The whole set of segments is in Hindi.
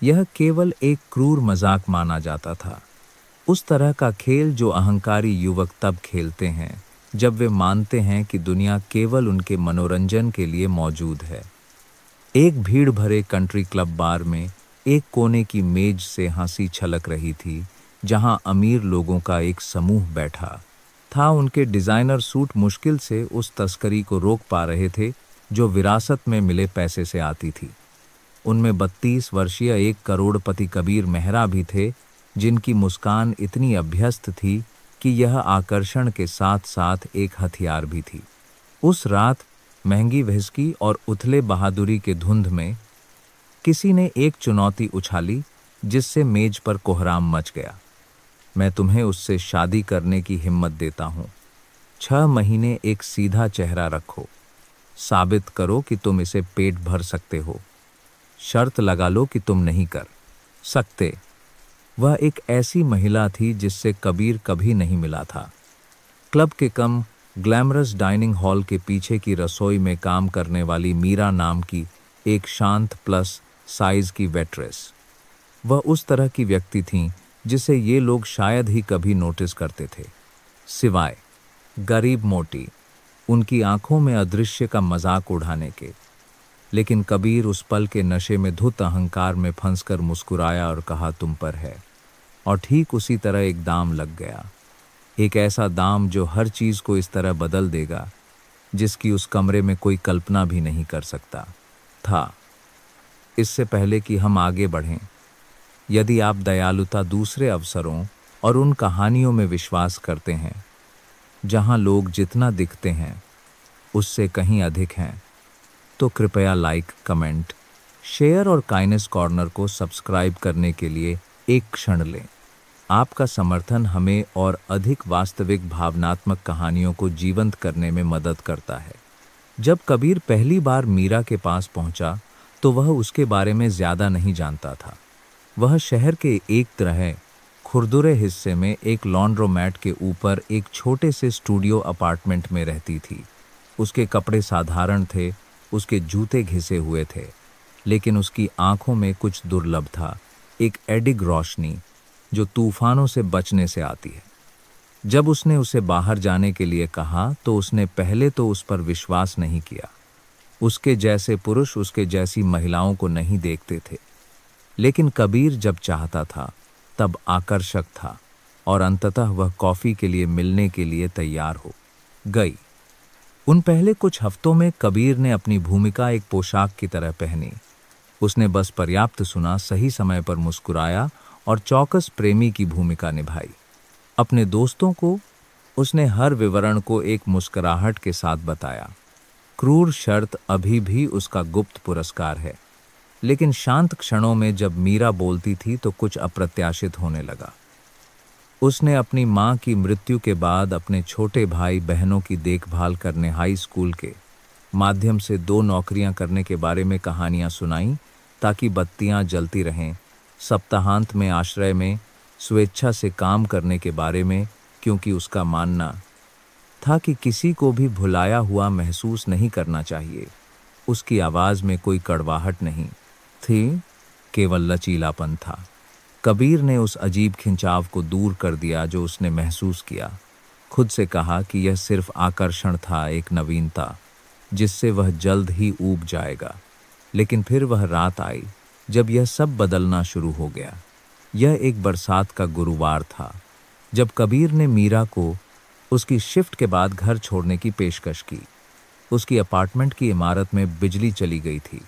यह केवल एक क्रूर मजाक माना जाता था, उस तरह का खेल जो अहंकारी युवक तब खेलते हैं जब वे मानते हैं कि दुनिया केवल उनके मनोरंजन के लिए मौजूद है। एक भीड़ भरे कंट्री क्लब बार में एक कोने की मेज से हंसी छलक रही थी, जहां अमीर लोगों का एक समूह बैठा था। उनके डिजाइनर सूट मुश्किल से उस तस्करी को रोक पा रहे थे जो विरासत में मिले पैसे से आती थी। उनमें 32 वर्षीय एक करोड़पति कबीर मेहरा भी थे, जिनकी मुस्कान इतनी अभ्यस्त थी कि यह आकर्षण के साथ साथ एक हथियार भी थी। उस रात महंगी व्हिस्की और उथले बहादुरी के धुंध में किसी ने एक चुनौती उछाली, जिससे मेज पर कोहराम मच गया। मैं तुम्हें उससे शादी करने की हिम्मत देता हूं। 6 महीने एक सीधा चेहरा रखो, साबित करो कि तुम इसे पेट भर सकते हो। शर्त लगा लो कि तुम नहीं कर सकते। वह एक ऐसी महिला थी जिससे कबीर कभी नहीं मिला था। क्लब के कम ग्लैमरस डाइनिंग हॉल के पीछे की रसोई में काम करने वाली मीरा नाम की एक शांत प्लस साइज की वेट्रेस। वह उस तरह की व्यक्ति थीं जिसे ये लोग शायद ही कभी नोटिस करते थे, सिवाय गरीब मोटी उनकी आंखों में अदृश्य का मजाक उड़ाने के। लेकिन कबीर उस पल के नशे में धुत अहंकार में फंसकर मुस्कुराया और कहा, तुम पर है। और ठीक उसी तरह एक दाम लग गया, एक ऐसा दाम जो हर चीज को इस तरह बदल देगा जिसकी उस कमरे में कोई कल्पना भी नहीं कर सकता था। इससे पहले कि हम आगे बढ़ें, यदि आप दयालुता, दूसरे अवसरों और उन कहानियों में विश्वास करते हैं जहां लोग जितना दिखते हैं उससे कहीं अधिक हैं, तो कृपया लाइक, कमेंट, शेयर और काइनेस कॉर्नर को सब्सक्राइब करने के लिए एक क्षण लें। आपका समर्थन हमें और अधिक वास्तविक भावनात्मक कहानियों को जीवंत करने में मदद करता है। जब कबीर पहली बार मीरा के पास पहुंचा तो वह उसके बारे में ज्यादा नहीं जानता था। वह शहर के एक तरह खुरदुरे हिस्से में एक लॉन्ड्रोमैट के ऊपर एक छोटे से स्टूडियो अपार्टमेंट में रहती थी। उसके कपड़े साधारण थे, उसके जूते घिसे हुए थे, लेकिन उसकी आंखों में कुछ दुर्लभ था, एक एडिग रोशनी जो तूफानों से बचने से आती है। जब उसने उसे बाहर जाने के लिए कहा तो उसने पहले तो उस पर विश्वास नहीं किया। उसके जैसे पुरुष उसके जैसी महिलाओं को नहीं देखते थे, लेकिन कबीर जब चाहता था तब आकर्षक था और अंततः वह कॉफी के लिए मिलने के लिए तैयार हो गई। उन पहले कुछ हफ्तों में कबीर ने अपनी भूमिका एक पोशाक की तरह पहनी। उसने बस पर्याप्त सुना, सही समय पर मुस्कुराया और चौकस प्रेमी की भूमिका निभाई। अपने दोस्तों को उसने हर विवरण को एक मुस्कुराहट के साथ बताया। क्रूर शर्त अभी भी उसका गुप्त पुरस्कार है, लेकिन शांत क्षणों में जब मीरा बोलती थी तो कुछ अप्रत्याशित होने लगा। उसने अपनी मां की मृत्यु के बाद अपने छोटे भाई बहनों की देखभाल करने हाई स्कूल के माध्यम से 2 नौकरियां करने के बारे में कहानियां सुनाई, ताकि बत्तियां जलती रहें। सप्ताहांत में आश्रय में स्वेच्छा से काम करने के बारे में, क्योंकि उसका मानना था कि किसी को भी भुलाया हुआ महसूस नहीं करना चाहिए। उसकी आवाज में कोई कड़वाहट नहीं थी, केवल लचीलापन था। कबीर ने उस अजीब खिंचाव को दूर कर दिया जो उसने महसूस किया। खुद से कहा कि यह सिर्फ आकर्षण था, एक नवीनता जिससे वह जल्द ही ऊब जाएगा। लेकिन फिर वह रात आई जब यह सब बदलना शुरू हो गया। यह एक बरसात का गुरुवार था जब कबीर ने मीरा को उसकी शिफ्ट के बाद घर छोड़ने की पेशकश की। उसकी अपार्टमेंट की इमारत में बिजली चली गई थी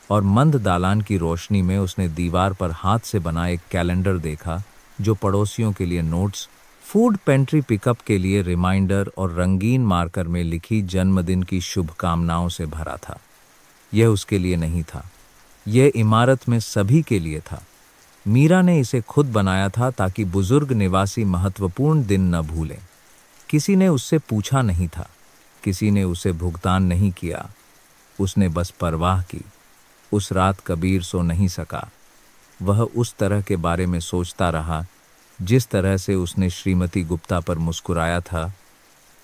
और मंद दालान की रोशनी में उसने दीवार पर हाथ से बना एक कैलेंडर देखा जो पड़ोसियों के लिए नोट्स, फूड पेंट्री पिकअप के लिए रिमाइंडर और रंगीन मार्कर में लिखी जन्मदिन की शुभकामनाओं से भरा था। यह उसके लिए नहीं था, यह इमारत में सभी के लिए था। मीरा ने इसे खुद बनाया था ताकि बुजुर्ग निवासी महत्वपूर्ण दिन न भूलें। किसी ने उससे पूछा नहीं था, किसी ने उसे भुगतान नहीं किया, उसने बस परवाह की। उस रात कबीर सो नहीं सका। वह उस तरह के बारे में सोचता रहा जिस तरह से उसने श्रीमती गुप्ता पर मुस्कुराया था।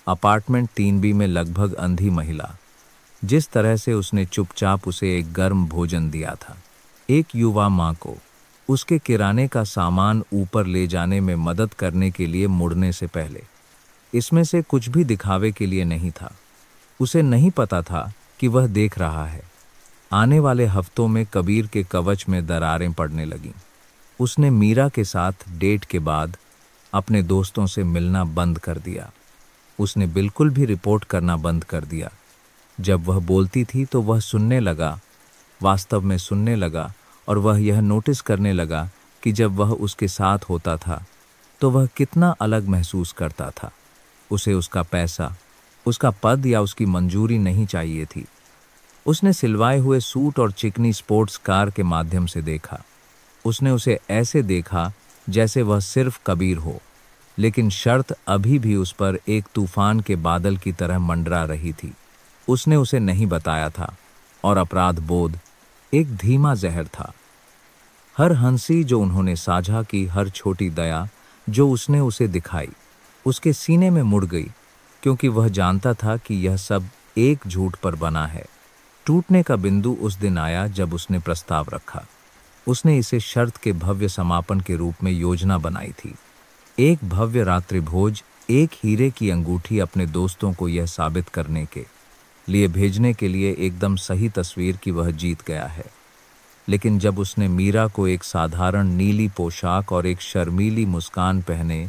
अपार्टमेंट 3B में लगभग अंधी महिला, जिस तरह से उसने चुपचाप उसे एक गर्म भोजन दिया था। एक युवा माँ को उसके किराने का सामान ऊपर ले जाने में मदद करने के लिए मुड़ने से पहले। इसमें से कुछ भी दिखावे के लिए नहीं था। उसे नहीं पता था कि वह देख रहा है। आने वाले हफ्तों में कबीर के कवच में दरारें पड़ने लगीं। उसने मीरा के साथ डेट के बाद अपने दोस्तों से मिलना बंद कर दिया। उसने बिल्कुल भी रिपोर्ट करना बंद कर दिया। जब वह बोलती थी तो वह सुनने लगा, वास्तव में सुनने लगा, और वह यह नोटिस करने लगा कि जब वह उसके साथ होता था तो वह कितना अलग महसूस करता था। उसे उसका पैसा, उसका पद या उसकी मंजूरी नहीं चाहिए थी। उसने सिलवाए हुए सूट और चिकनी स्पोर्ट्स कार के माध्यम से देखा। उसने उसे ऐसे देखा जैसे वह सिर्फ कबीर हो, लेकिन शर्त अभी भी उस पर एक तूफान के बादल की तरह मंडरा रही थी। उसने उसे नहीं बताया था, और अपराध बोध एक धीमा जहर था। हर हंसी जो उन्होंने साझा की, हर छोटी दया जो उसने उसे दिखाई, उसके सीने में मुड़ गई, क्योंकि वह जानता था कि यह सब एक झूठ पर बना है। टूटने का बिंदु उस दिन आया जब उसने प्रस्ताव रखा। उसने इसे शर्त के भव्य समापन के रूप में योजना बनाई थी। एक भव्य रात्रिभोज, एक हीरे की अंगूठी अपने दोस्तों को यह साबित करने के लिए भेजने के लिए एकदम सही तस्वीर कि वह जीत गया है। लेकिन जब उसने मीरा को एक साधारण नीली पोशाक और एक शर्मीली मुस्कान पहने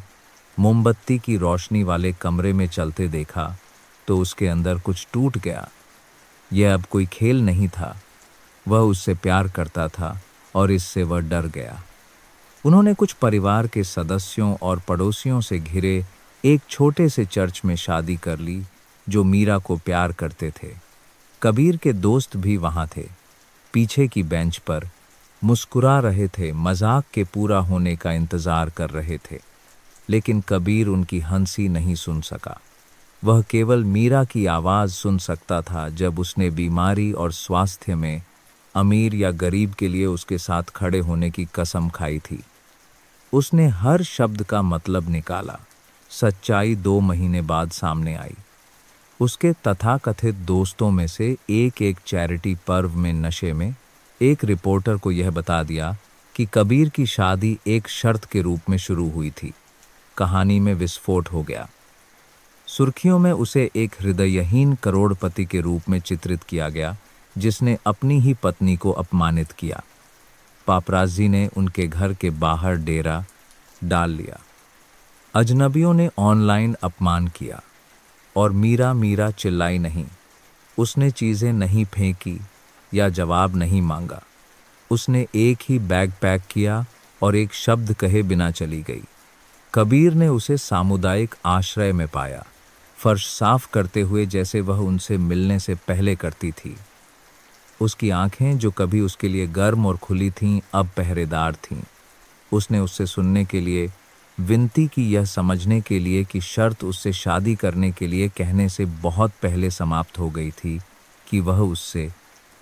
मोमबत्ती की रोशनी वाले कमरे में चलते देखा, तो उसके अंदर कुछ टूट गया। यह अब कोई खेल नहीं था। वह उससे प्यार करता था और इससे वह डर गया। उन्होंने कुछ परिवार के सदस्यों और पड़ोसियों से घिरे एक छोटे से चर्च में शादी कर ली, जो मीरा को प्यार करते थे। कबीर के दोस्त भी वहां थे, पीछे की बेंच पर मुस्कुरा रहे थे, मजाक के पूरा होने का इंतजार कर रहे थे। लेकिन कबीर उनकी हंसी नहीं सुन सका। वह केवल मीरा की आवाज़ सुन सकता था जब उसने बीमारी और स्वास्थ्य में अमीर या गरीब के लिए उसके साथ खड़े होने की कसम खाई थी। उसने हर शब्द का मतलब निकाला। सच्चाई 2 महीने बाद सामने आई। उसके तथाकथित दोस्तों में से एक चैरिटी पर्व में नशे में एक रिपोर्टर को यह बता दिया कि कबीर की शादी एक शर्त के रूप में शुरू हुई थी। कहानी में विस्फोट हो गया। सुर्खियों में उसे एक हृदयहीन करोड़पति के रूप में चित्रित किया गया, जिसने अपनी ही पत्नी को अपमानित किया। पापराजी ने उनके घर के बाहर डेरा डाल लिया। अजनबियों ने ऑनलाइन अपमान किया, और मीरा मीरा चिल्लाई नहीं। उसने चीज़ें नहीं फेंकी या जवाब नहीं मांगा। उसने एक ही बैग पैक किया और एक शब्द कहे बिना चली गई। कबीर ने उसे सामुदायिक आश्रय में पाया, फर्श साफ करते हुए जैसे वह उनसे मिलने से पहले करती थी। उसकी आंखें जो कभी उसके लिए गर्म और खुली थीं, अब पहरेदार थीं। उसने उससे सुनने के लिए विनती की, यह समझने के लिए कि शर्त उससे शादी करने के लिए कहने से बहुत पहले समाप्त हो गई थी कि वह उससे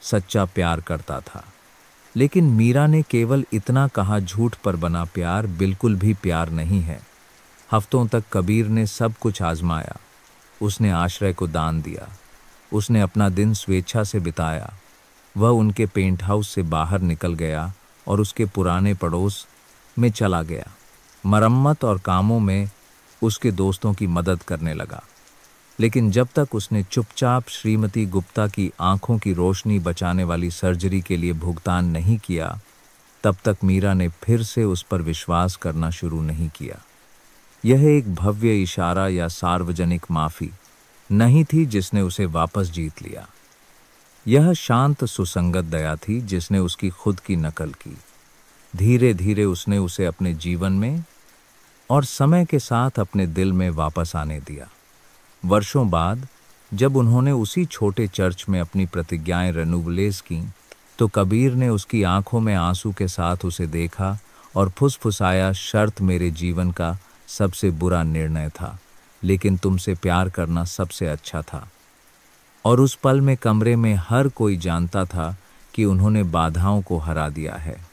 सच्चा प्यार करता था। लेकिन मीरा ने केवल इतना कहा, झूठ पर बना प्यार बिल्कुल भी प्यार नहीं है। हफ्तों तक कबीर ने सब कुछ आजमाया। उसने आश्रय को दान दिया। उसने अपना दिन स्वेच्छा से बिताया। वह उनके पेंट हाउस से बाहर निकल गया और उसके पुराने पड़ोस में चला गया। मरम्मत और कामों में उसके दोस्तों की मदद करने लगा। लेकिन जब तक उसने चुपचाप श्रीमती गुप्ता की आंखों की रोशनी बचाने वाली सर्जरी के लिए भुगतान नहीं किया, तब तक मीरा ने फिर से उस पर विश्वास करना शुरू नहीं किया। यह एक भव्य इशारा या सार्वजनिक माफी नहीं थी जिसने उसे वापस जीत लिया। यह शांत सुसंगत दया थी जिसने उसकी खुद की नकल की। धीरे धीरे उसने उसे अपने जीवन में और समय के साथ अपने दिल में वापस आने दिया। वर्षों बाद जब उन्होंने उसी छोटे चर्च में अपनी प्रतिज्ञाएं रिन्यूअलेस की, तो कबीर ने उसकी आंखों में आंसू के साथ उसे देखा और फुसफुसाया, शर्त मेरे जीवन का सबसे बुरा निर्णय था, लेकिन तुमसे प्यार करना सबसे अच्छा था। और उस पल में कमरे में हर कोई जानता था कि उन्होंने बाधाओं को हरा दिया है।